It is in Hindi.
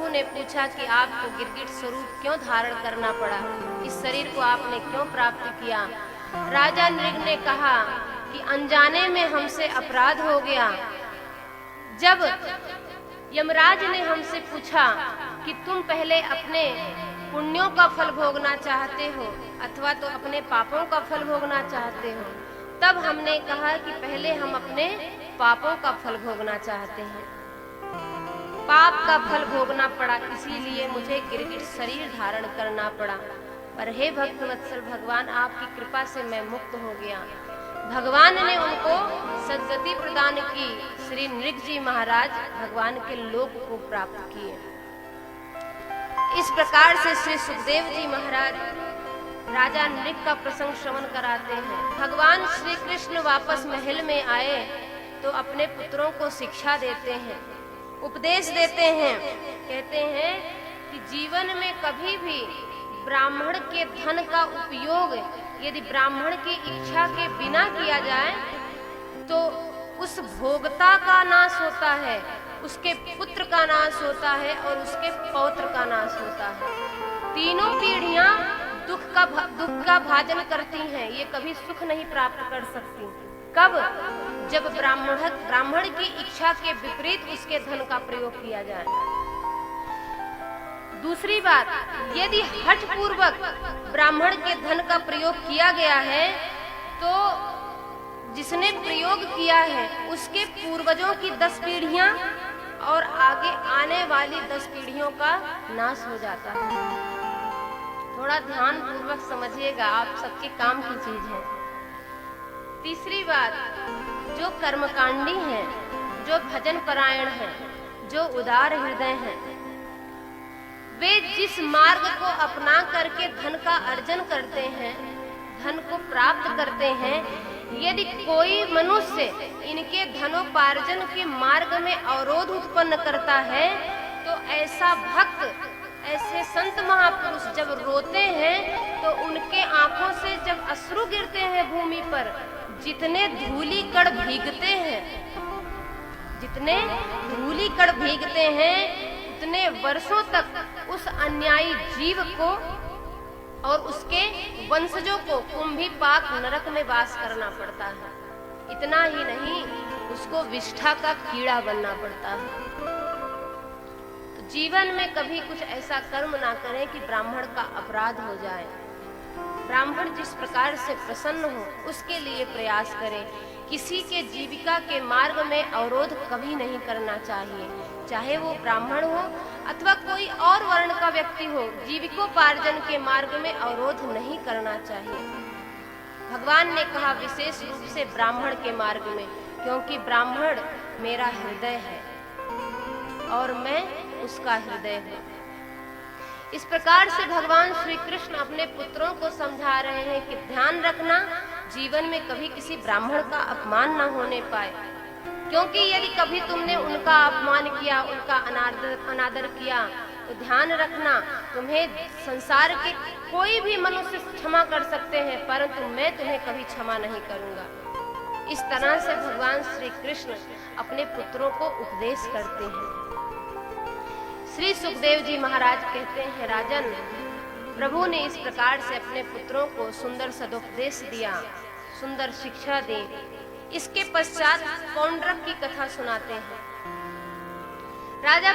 प्रभु ने पूछा कि आपको गिरगिट स्वरूप क्यों धारण करना पड़ा, इस शरीर को आपने क्यों प्राप्त किया। राजा नृग ने कहा कि अनजाने में हमसे अपराध हो गया। जब यमराज ने हमसे पूछा कि तुम पहले अपने पुण्यों का फल भोगना चाहते हो अथवा तो अपने पापों का फल भोगना चाहते हो, तब हमने कहा कि पहले हम अपने पापों का फल भोगना चाहते हैं। पाप का फल भोगना पड़ा, इसीलिए मुझे गिरगिट शरीर धारण करना पड़ा। पर हे भक्तवत्सल भगवान, आपकी कृपा से मैं मुक्त हो गया। भगवान ने उनको सद्गति प्रदान की। श्री नृग जी महाराज भगवान के लोक को प्राप्त किए। इस प्रकार से श्री सुखदेव जी महाराज राजा नृग का प्रसंग श्रवण कराते हैं। भगवान श्री कृष्ण वापस महल में आए तो अपने पुत्रों को शिक्षा देते हैं, उपदेश देते हैं। कहते हैं कि जीवन में कभी भी ब्राह्मण के धन का उपयोग यदि ब्राह्मण की इच्छा के बिना किया जाए तो उस भोक्ता का नाश होता है, उसके पुत्र का नाश होता है और उसके पौत्र का नाश होता है। तीनों पीढ़ियां दुख का भाजन करती हैं, ये कभी सुख नहीं प्राप्त कर सकती। कब? जब ब्राह्मण की इच्छा के विपरीत उसके धन का प्रयोग किया जाए। दूसरी बात, यदि हठ पूर्वक ब्राह्मण के धन का प्रयोग किया गया है तो जिसने प्रयोग किया है उसके पूर्वजों की 10 पीढ़ियां और आगे आने वाली 10 पीढ़ियों का नाश हो जाता है। थोड़ा ध्यान पूर्वक समझिएगा, आप सबके काम की चीज है। तीसरी बात, जो कर्मकांडी हैं, जो भजन परायण हैं, जो उदार हृदय हैं, वे जिस मार्ग को अपना करके धन का अर्जन करते हैं, धन को प्राप्त करते हैं, यदि कोई मनुष्य इनके धनोपार्जन के मार्ग में अवरोध उत्पन्न करता है तो ऐसा भक्त, ऐसे संत महापुरुष जब रोते हैं तो उनके आंखों से जब अश्रु गिरते हैं भूमि पर, जितने धूली कण भीगते हैं, जितने धूली कण भीगते हैं, उतने वर्षों तक उस अन्यायी जीव को और उसके वंशजों को कुंभीपाक नरक में वास करना पड़ता है। इतना ही नहीं, उसको विष्ठा का कीड़ा बनना पड़ता है। तो जीवन में कभी कुछ ऐसा कर्म ना करें कि ब्राह्मण का अपराध हो जाए। ब्राह्मण जिस प्रकार से प्रसन्न हो उसके लिए प्रयास करें। किसी के जीविका के मार्ग में अवरोध कभी नहीं करना चाहिए, चाहे वो ब्राह्मण हो अथवा कोई और वर्ण का व्यक्ति हो। जीविकोपार्जन के मार्ग में अवरोध नहीं करना चाहिए। भगवान ने कहा विशेष रूप से ब्राह्मण के मार्ग में, क्योंकि ब्राह्मण मेरा हृदय है और मैं उसका हृदय हूँ। इस प्रकार से भगवान श्री कृष्ण अपने पुत्रों को समझा रहे हैं कि ध्यान रखना, जीवन में कभी किसी ब्राह्मण का अपमान न होने पाए, क्योंकि यदि कभी तुमने उनका अपमान किया, उनका अनादर किया तो ध्यान रखना, तुम्हें संसार के कोई भी मनुष्य क्षमा कर सकते हैं परंतु मैं तुम्हें कभी क्षमा नहीं करूंगा। इस तरह से भगवान श्री कृष्ण अपने पुत्रों को उपदेश करते हैं। श्री सुखदेव जी महाराज कहते हैं, राजन, प्रभु ने इस प्रकार से अपने पुत्रों को सुंदर सदुपदेश दिया, सुंदर शिक्षा दी। इसके पश्चात पौंड्रक की कथा सुनाते हैं। राजा